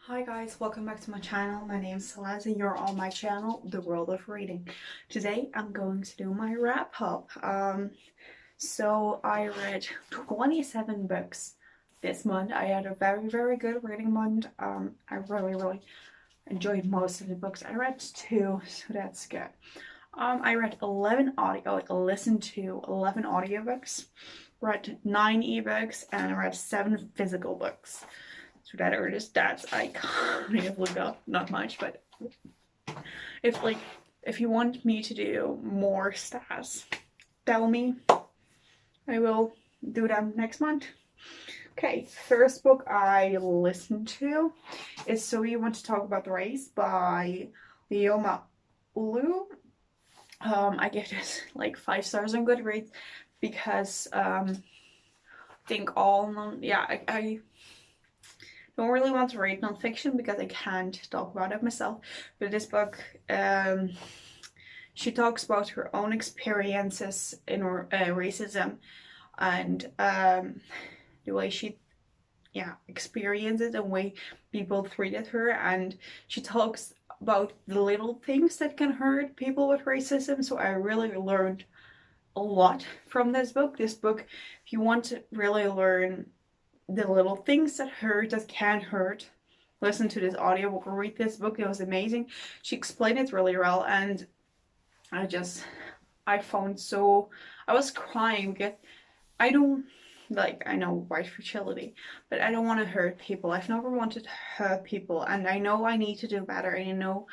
Hi guys, welcome back to my channel. My name is Celeste and you're on my channel, The World of Reading. Today I'm going to do my wrap up. So I read 27 books this month. I had a very good reading month. I really enjoyed most of the books. I read 2, so that's good. I read 11 listened to 11 audiobooks, read 9 ebooks, and I read 7 physical books. So that are the stats I kind of look up, not much, but if you want me to do more stats, tell me. I will do them next month. Okay, first book I listened to is So You Want to Talk About the Race by Ijoema Olou. I give this like 5 stars on Goodreads because I think I don't really want to read nonfiction because I can't talk about it myself. But this book, she talks about her own experiences in racism and the way she experienced it, the way people treated her, and she talks about the little things that can hurt people with racism. So I really learned a lot from this book. If you want to really learn the little things that can hurt, listen to this audiobook or read this book. It was amazing. She explained it really well, and I was crying because I know white fragility, but I don't want to hurt people. I've never wanted to hurt people, and I know I need to do better, and I know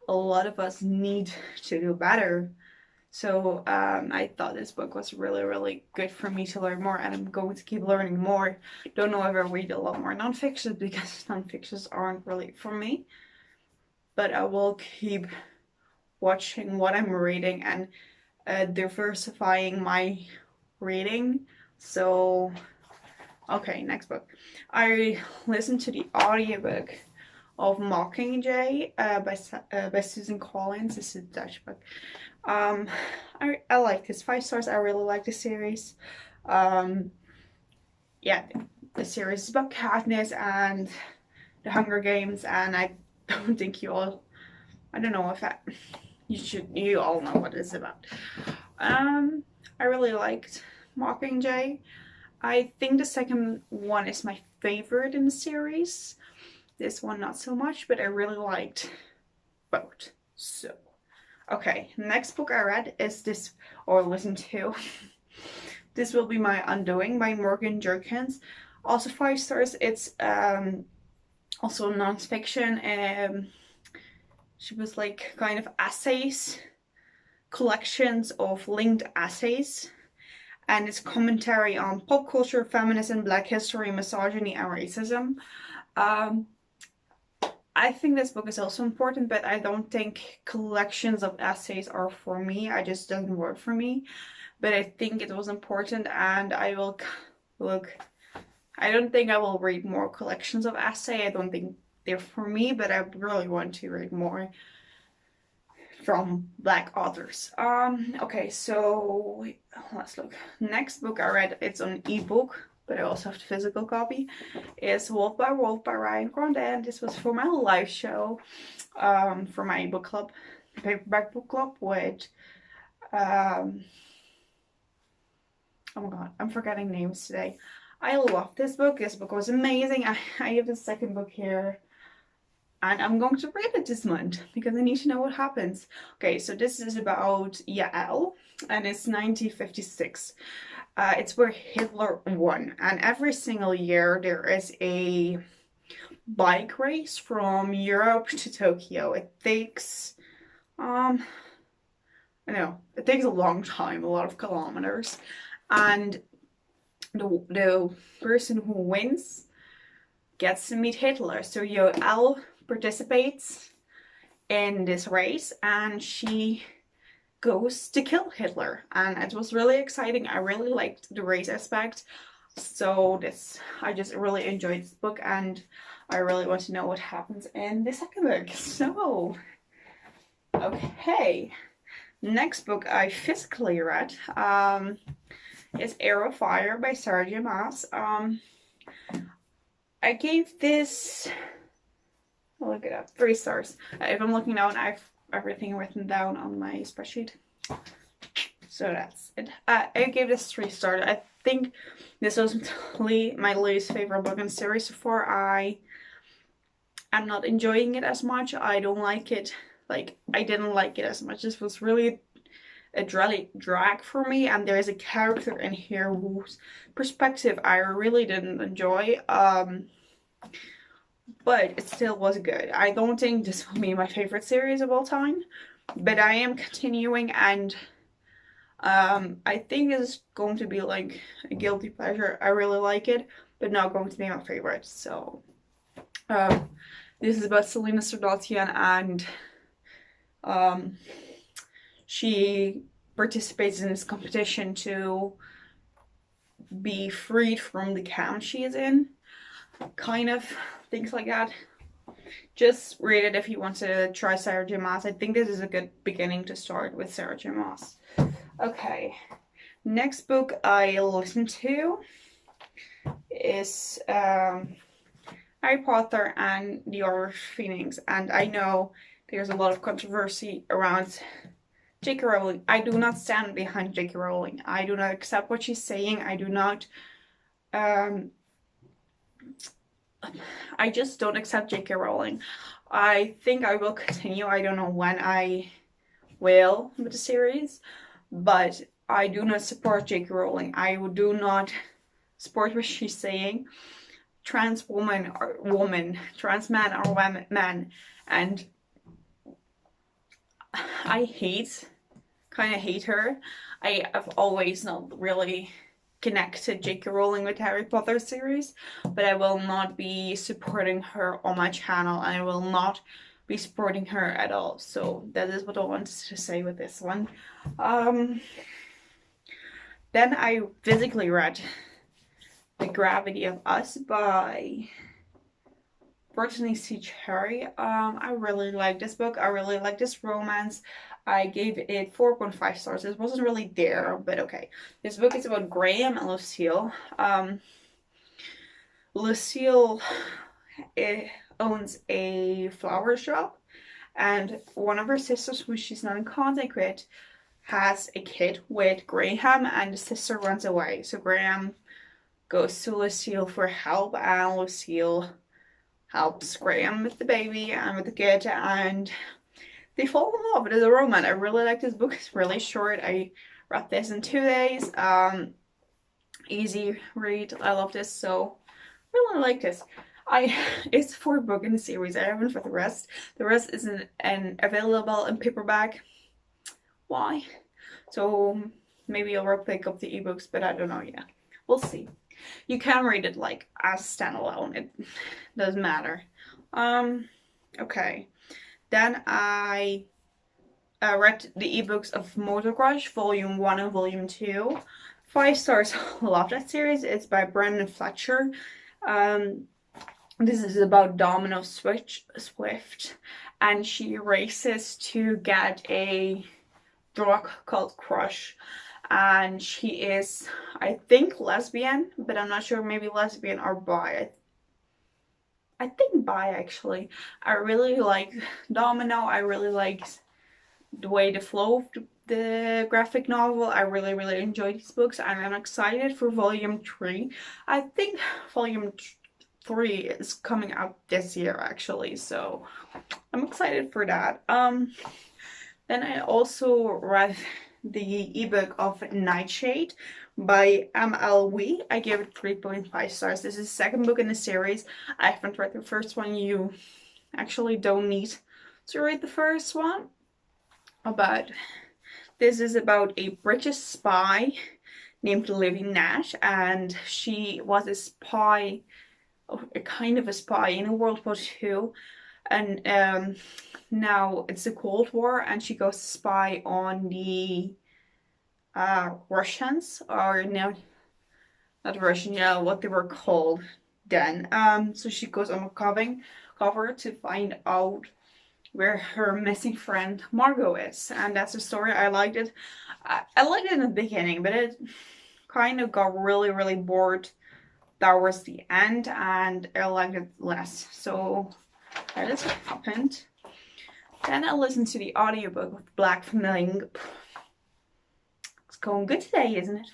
a lot of us need to do better. So I thought this book was really good for me to learn more, and I'm going to keep learning more. Don't know if I read a lot more nonfiction because nonfictions aren't really for me, but I will keep watching what I'm reading and diversifying my reading. So okay, next book. I listened to the audiobook of Mockingjay by Suzanne Collins. This is a Dutch book. I like this, 5 stars. I really like the series. The series is about Katniss and the Hunger Games, and I don't think you all know what it's about. I really liked Mockingjay. I think the second one is my favorite in the series. This one not so much, but I really liked both. So okay, next book I read is listened to. This Will Be My Undoing by Morgan Jerkins. Also 5 stars. It's also nonfiction. She was like kind of essays, collections of linked essays, and it's commentary on pop culture, feminism, black history, misogyny, and racism. I think this book is also important, but I don't think collections of essays are for me. It just doesn't work for me. But I think it was important, and I will look. I don't think I will read more collections of essays. I don't think they're for me, but I really want to read more from black authors. Okay, so let's look. Next book I read, it's on ebook, but I also have the physical copy, is Wolf by Wolf by Ryan Graudin. This was for my live show, for my book club, paperback book club with, oh my god, I'm forgetting names today. I love this book. This book was amazing. I have the second book here, and I'm going to read it this month because I need to know what happens. Okay, so this is about Yael, and it's 1956. It's where Hitler won, and every single year there is a bike race from Europe to Tokyo. It takes it takes a long time, a lot of kilometers, and the person who wins gets to meet Hitler. So Yael participates in this race, and she goes to kill Hitler, and it was really exciting. I really liked the race aspect, so I just really enjoyed this book, and I really want to know what happens in the second book. So okay, next book I physically read is Heir of Fire by Maas. I gave this I'll look it up. 3 stars. If I'm looking down, I have everything written down on my spreadsheet. So that's it. I gave this 3 stars. I think this was my least favorite book in the series so far. I'm not enjoying it as much. I don't like it. Like, I didn't like it as much. This was really a drag for me, and there's a character in here whose perspective I really didn't enjoy. But it still was good. I don't think this will be my favorite series of all time, but I am continuing, and I think it's going to be like a guilty pleasure. I really like it, but not going to be my favorite. So this is about Selena Sardatian, and she participates in this competition to be freed from the camp she is in. Kind of things like that. Just read it if you want to try Sarah J Maas. I think this is a good beginning to start with Sarah J Maas. Okay, next book I listened to is Harry Potter and the Order of Phoenix, and I know there's a lot of controversy around J.K. Rowling. I do not stand behind J.K. Rowling. I do not accept what she's saying. I do not I just don't accept J.K. Rowling. I think I will continue. I don't know when I will with the series, but I do not support J.K. Rowling. I do not support what she's saying. Trans woman or woman, trans man or man, and I kind of hate her. I have always not really connected J.K. Rowling with Harry Potter series, but I will not be supporting her on my channel, and I will not be supporting her at all. So that is what I wanted to say with this one. Then I physically read The Gravity of Us by Brittainny C. I really like this book. I really like this romance. I gave it 4.5 stars. It wasn't really there, but okay. This book is about Graham and Lucille. Lucille owns a flower shop, and one of her sisters, who she's not in contact with, has a kid with Graham, and the sister runs away. So Graham goes to Lucille for help, and Lucille helps Graham with the baby and with the kid, and they fall in love. It is a romance. I really like this book. It's really short. I read this in 2 days. Easy read. I love this, so really like this. It's the 4th book in the series. I haven't read the rest. The rest isn't available in paperback. Why? So maybe I'll pick up the ebooks, but I don't know yet. We'll see. You can read it like as standalone. It doesn't matter. Okay. Then I read the ebooks of Motor Crush, Volume 1 and Volume 2. 5 stars. Love that series. It's by Brendan Fletcher. This is about Domino Swift, and she races to get a drug called Crush, and she is, I think, lesbian, but I'm not sure, maybe lesbian or bi. I think bi, actually. I really like Domino. I really like the way the flow of the graphic novel. I really enjoy these books, and I'm excited for Volume 3. I think Volume 3 is coming out this year, actually, so I'm excited for that. Then I also read the ebook of Nightshade by M.L Huie. I gave it 3.5 stars. This is the 2nd book in the series. I haven't read the first one. You actually don't need to read the first one. But this is about a British spy named Livy Nash, and she was a spy, kind of a spy in World War II, and now it's the Cold War, and she goes to spy on the Russians, or no, not Russian, yeah, what they were called then. So she goes on a cover to find out where her missing friend Margot is, and that's the story. I liked it. I liked it in the beginning, but it kind of got really bored towards the end, and I liked it less. So That has happened. Then I listened to the audiobook of Black Flamingo. It's going good today, isn't it?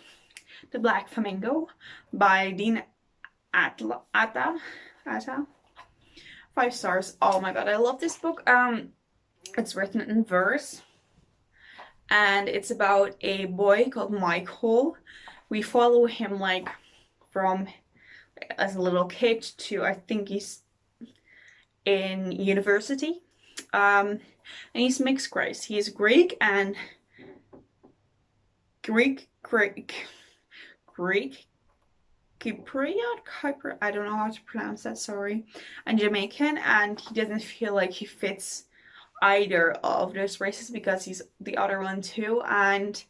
The Black Flamingo by Dean Atta. 5 stars. Oh my god, I love this book. It's written in verse, and it's about a boy called Michael. We follow him like from as a little kid to, I think he's in university. And he's mixed race. He's Greek and Greek Cypriot, I don't know how to pronounce that, sorry, and Jamaican, and he doesn't feel like he fits either of those races because he's the other one too. And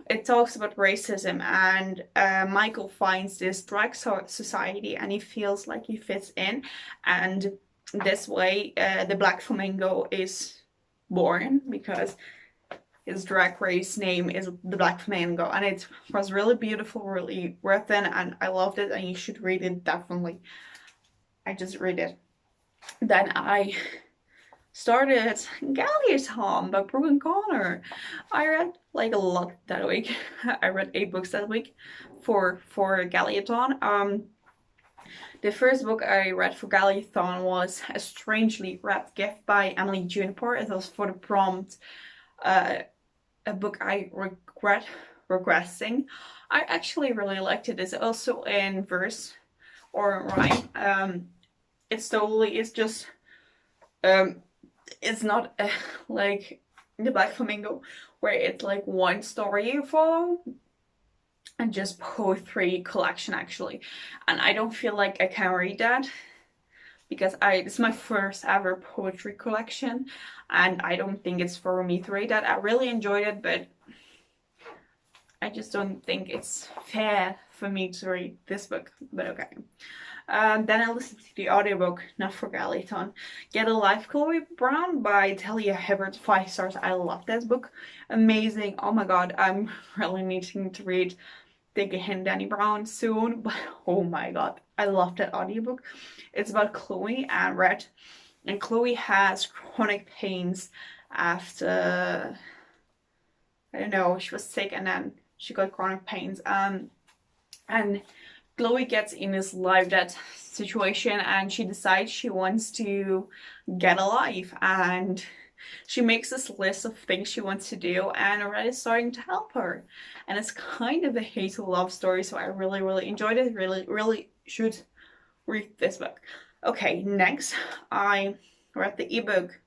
it talks about racism, and Michael finds this drag society and he feels like he fits in, and this way the Black Flamingo is born because his drag race name is the Black Flamingo, and it was really beautiful, really written, and I loved it, and you should read it definitely. I just read it. Then I started Galliaton by Brogan Connor. I read like a lot that week. I read 8 books that week for Galliaton. The first book I read for Galliaton was A Strangely Wrapped Gift by Emily Juniper. It was for the prompt. A book I regret regressing. I actually really liked it. It's also in verse or rhyme. It's just it's not like the Black Flamingo where it's like one story you follow and just poetry collection actually, and I don't feel like I can read that because it's my first ever poetry collection, and I don't think it's for me to read that. I really enjoyed it, but I just don't think it's fair for me to read this book, but okay. Then I listened to the audiobook, not for Galliaton, Get a Life, Chloe Brown by Talia Hibbert. 5 stars. I love this book. Amazing. Oh my god, I'm really needing to read Take a Hint Danny Brown soon, but oh my god, I love that audiobook. It's about Chloe and Red, and Chloe has chronic pains after, I don't know, she was sick and then she got chronic pains, and Chloe gets in this life-death situation, and she decides she wants to get a life, and she makes this list of things she wants to do, and Red is starting to help her, and it's kind of a hate to love story, so I really enjoyed it. Really should read this book. Okay, next I read the ebook.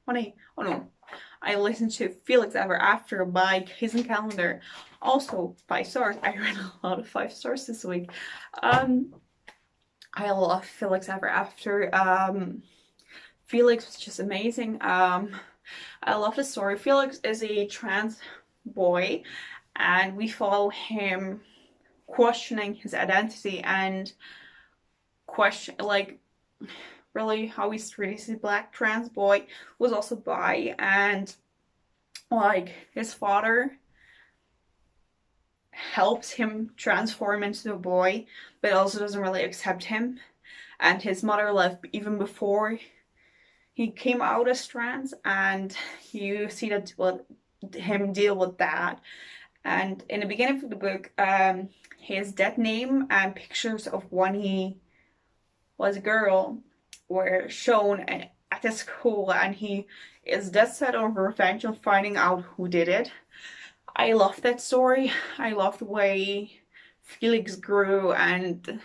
I listened to Felix Ever After by Kacen Callender. Also 5 stars. I read a lot of 5 stars this week. I love Felix Ever After. Felix was just amazing. I love the story. Felix is a trans boy, and we follow him questioning his identity and really how he's treated as a black trans boy, was also bi, and like his father helps him transform into a boy but also doesn't really accept him, and his mother left even before he came out as trans, and you see that him deal with that. And in the beginning of the book, his dead name and pictures of when he was a girl were shown at the school, and he is dead set on revenge on finding out who did it. I love that story. I love the way Felix grew and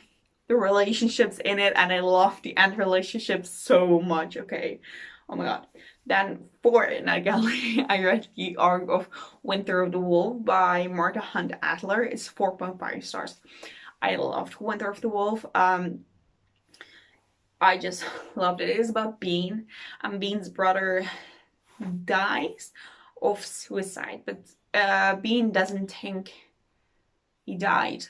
the relationships in it, and I love the end relationship so much. Okay, oh my god. Then for Night Gallery, I read the arc of Winter of the Wolf by Martha Hunt Adler. It's 4.5 stars. I loved Winter of the Wolf. I just loved it. It is about Bean, and Bean's brother dies of suicide, but Bean doesn't think he died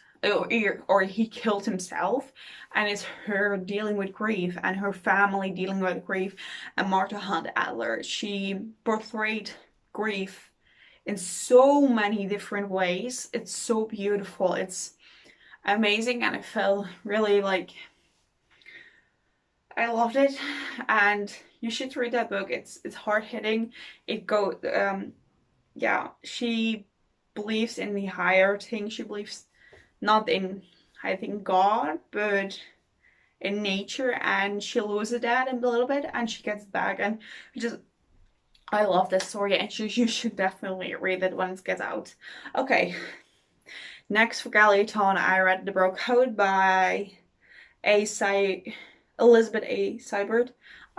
or he killed himself, and it's her dealing with grief and her family dealing with grief. And Martha Hunt Adler, she portrayed grief in so many different ways. It's so beautiful, it's amazing, and I felt really like I loved it, and you should read that book. It's hard hitting. It go yeah, she believes in the higher thing. She believes not in, I think, God, but in nature, and she loses that a little bit and she gets back, and just I love this story, and you should definitely read it when it gets out. Okay, next for Galliotton, I read The Broke Code by Elizabeth A. Seibert.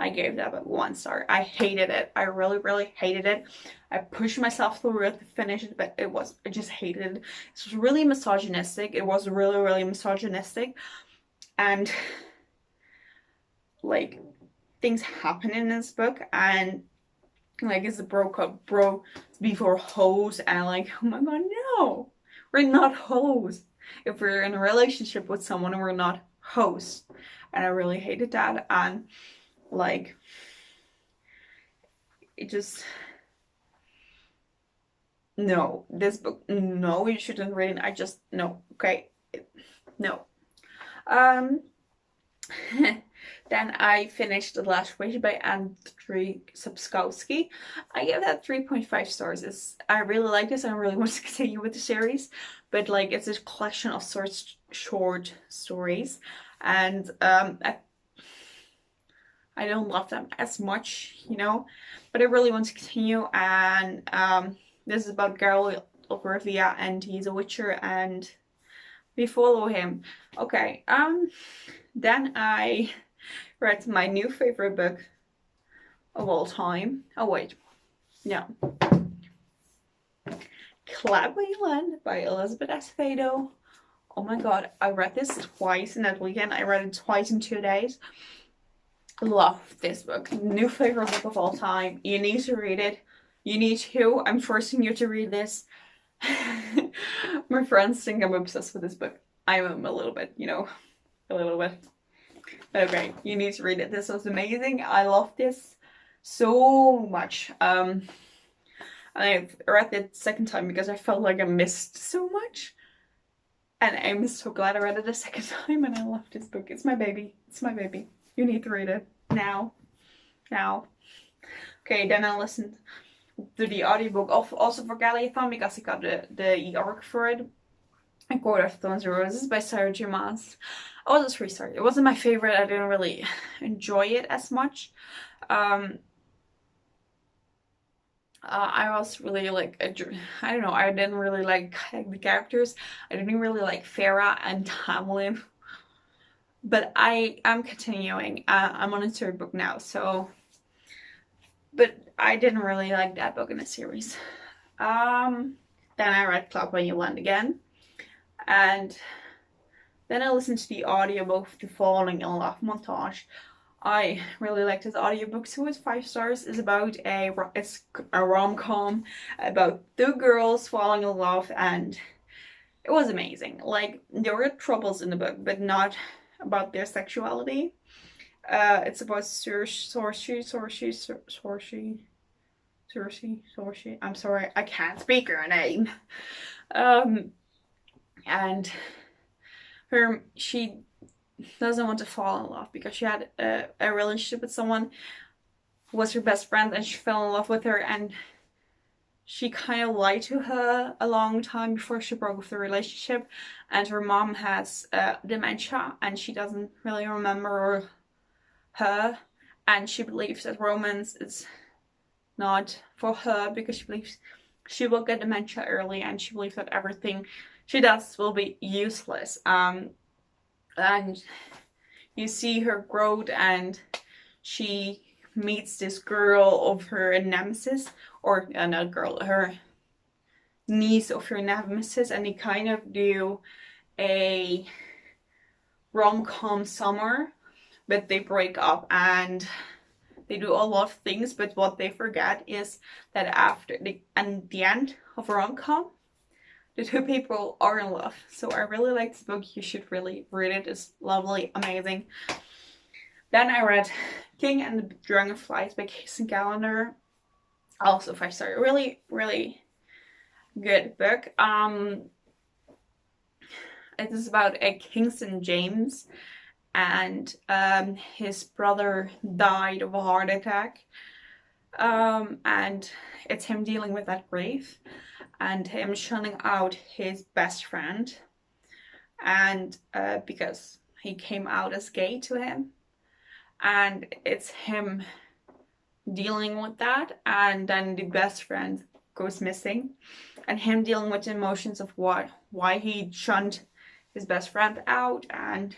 I gave that book 1 star. I hated it. I really hated it. I pushed myself through it to finish it, but I just hated it. It was really misogynistic. It was really misogynistic, and like things happen in this book, and like it's a bro before hoes, and like, oh my god, no, we're not hoes. If we're in a relationship with someone, we're not hoes. And I really hated that, and like it just, no, this book, no, you shouldn't read it. I just, no, okay, no. Then I finished The Last Wish by Andrzej Sapkowski. I gave that 3.5 stars. I really like this, and I really want to continue with the series, but like it's a collection of short stories, and I don't love them as much, you know, but I really want to continue. And this is about Geralt of Rivia, and he's a witcher, and we follow him. Okay, then I read my new favorite book of all time. Oh wait, no. Cloe by Elizabeth Acevedo. Oh my god, I read this twice in that weekend. I read it twice in 2 days. Love this book. New favorite book of all time. You need to read it. You need to. I'm forcing you to read this. My friends think I'm obsessed with this book. I am a little bit, you know, a little bit. But okay, you need to read it. This was amazing. I love this so much. I've read it second time because I felt like I missed so much. And I'm so glad I read it a second time, and I love this book. It's my baby. It's my baby. You need to read it now. Now. Okay, then I listened to the audiobook also for Galliotton, because I got the e-arc for it. A Court of Thorns and Roses by Sarah J. Maas. I was just restarted. It wasn't my favorite. I didn't really enjoy it as much. I was really like, I don't know, I didn't really like the characters. I didn't really like Farah and Tamlin. But I am continuing. I'm on a 3rd book now, so. But I didn't really like that book in the series. Then I read Club When You Land again. And then I listened to the audiobook to Falling in Love montage. I really liked this audiobook, so it's 5 stars. It's about it's a rom-com about 2 girls falling in love, and it was amazing. Like, there were troubles in the book, but not about their sexuality. It's about Sorshi. I'm sorry, I can't speak her name. And she doesn't want to fall in love because she had a relationship with someone who was her best friend, and she fell in love with her, and she kind of lied to her a long time before she broke off the relationship. And her mom has dementia, and she doesn't really remember her, and she believes that romance is not for her because she believes she will get dementia early, and she believes that everything she does will be useless. And you see her growth, and she meets this girl of her nemesis, or not girl, her niece of her nemesis, and they kind of do a rom-com summer, but they break up and they do a lot of things. But what they forget is that after the end of a rom-com, the 2 people are in love. So I really like this book. You should really read it. It's lovely, amazing. Then I read King and the Dragonflies by Kacen Callender. Also 5 stars. Really good book. It is about a King St. James, and his brother died of a heart attack, and it's him dealing with that grief and him shunning out his best friend, and because he came out as gay to him, and it's him dealing with that, and then the best friend goes missing, and him dealing with the emotions of why he shunned his best friend out and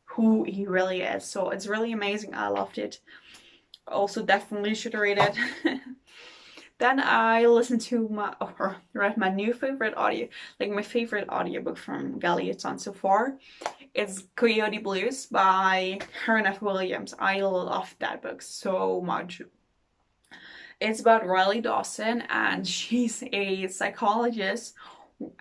who he really is. So it's really amazing. I loved it. Also definitely should read it. Then I listened to or read my new favorite my favorite audiobook from Galliotson so far. It's Coyote Blues by Karen F. Williams. I love that book so much. It's about Riley Dawson, and she's a psychologist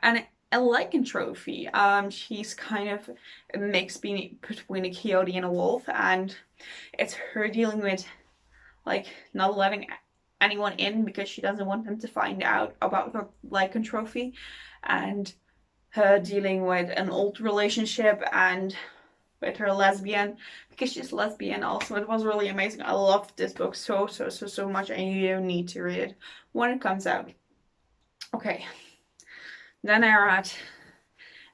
and a lycanthropy. She's kind of a mix between a coyote and a wolf, and it's her dealing with like not letting anyone in because she doesn't want them to find out about her lycanthropy, and her dealing with an old relationship and with her lesbian because she's lesbian also. It was really amazing. I loved this book so much, and you need to read it when it comes out. Okay, then I read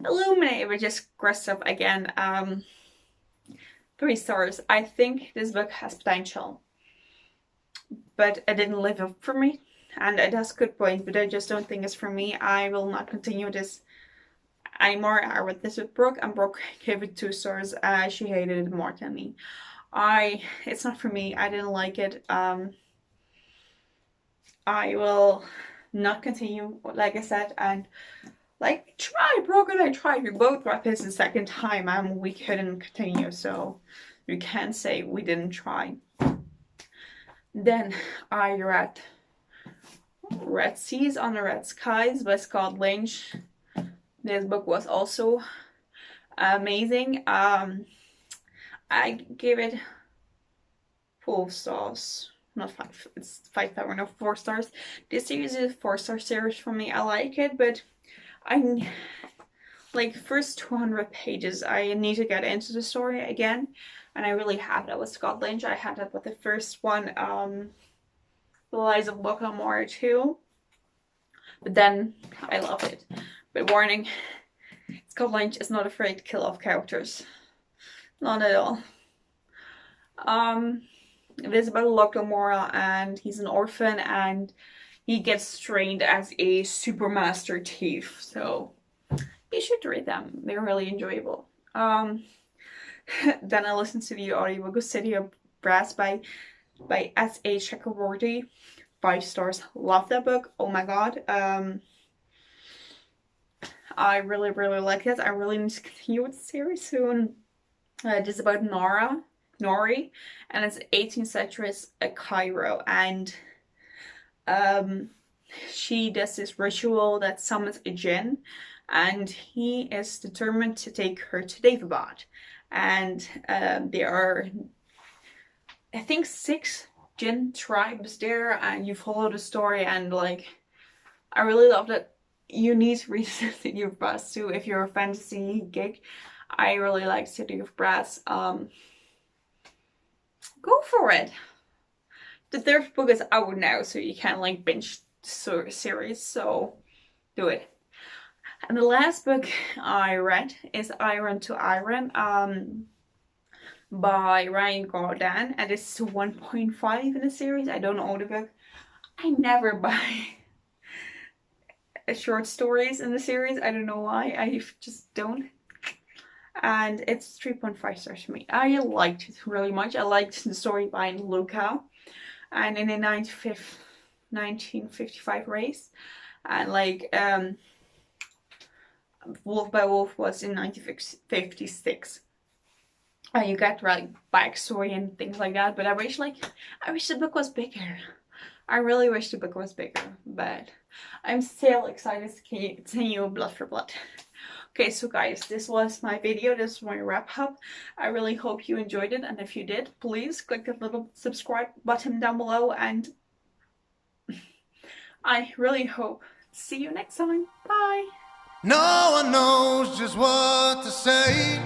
Illuminea, which is Kristof again. 3 stars. I think this book has potential, but it didn't live up for me, and it has good points, but I just don't think it's for me. I will not continue this anymore. I read this with Brooke, and Brooke gave it 2 stars. She hated it more than me. It's not for me. I didn't like it. I will not continue, like I said, and like Brooke and I tried. We both read this the second time and we couldn't continue, so you can't say we didn't try. Then I read Red Seas Under Red Skies by Scott Lynch. This book was also amazing. I give it 4 stars. Not 5. It's 5 stars, no 4 stars. This series is a 4-star series for me. I like it, but I like first 200 pages. I need to get into the story again, and I really have that with Scott Lynch. I had that with the first one, The Lies of Lockhamore too. But then I love it. But warning, Scott Lynch is not afraid to kill off characters. Not at all. It is about Lockhamore, and he's an orphan, and he gets trained as a super master thief. So you should read them. They're really enjoyable. Then I listened to the audiobook of City of Brass by S.H. Chakraborty. 5 stars. Love that book. Oh my god. I really like it. I really need to continue with the series soon. It is about Nori, and it's 18th century Cairo, and she does this ritual that summons a jinn, and he is determined to take her to Daevabad. And there are, I think, 6 jinn tribes there, and you follow the story, and like, I really love that. You need to read City of Brass too if you're a fantasy geek. I really like City of Brass. Go for it. The 3rd book is out now, so you can like binge the series, so do it. And the last book I read is Iron to Iron by Ryan Graudin, and it's 1.5 in the series. I don't know the book. I never buy short stories in the series. I don't know why. I just don't. And it's 3.5 stars for me. I liked it really much. I liked the story by Luca, and in a 1955 race, and like Wolf by Wolf was in 1956. And you get like backstory and things like that, but I wish the book was bigger. I really wish the book was bigger, but I'm still excited to continue Blood for Blood. Okay, so guys, this was my video. This was my wrap up. I really hope you enjoyed it, and if you did, please click that little subscribe button down below, and I really hope to see you next time. Bye! No one knows just what to say.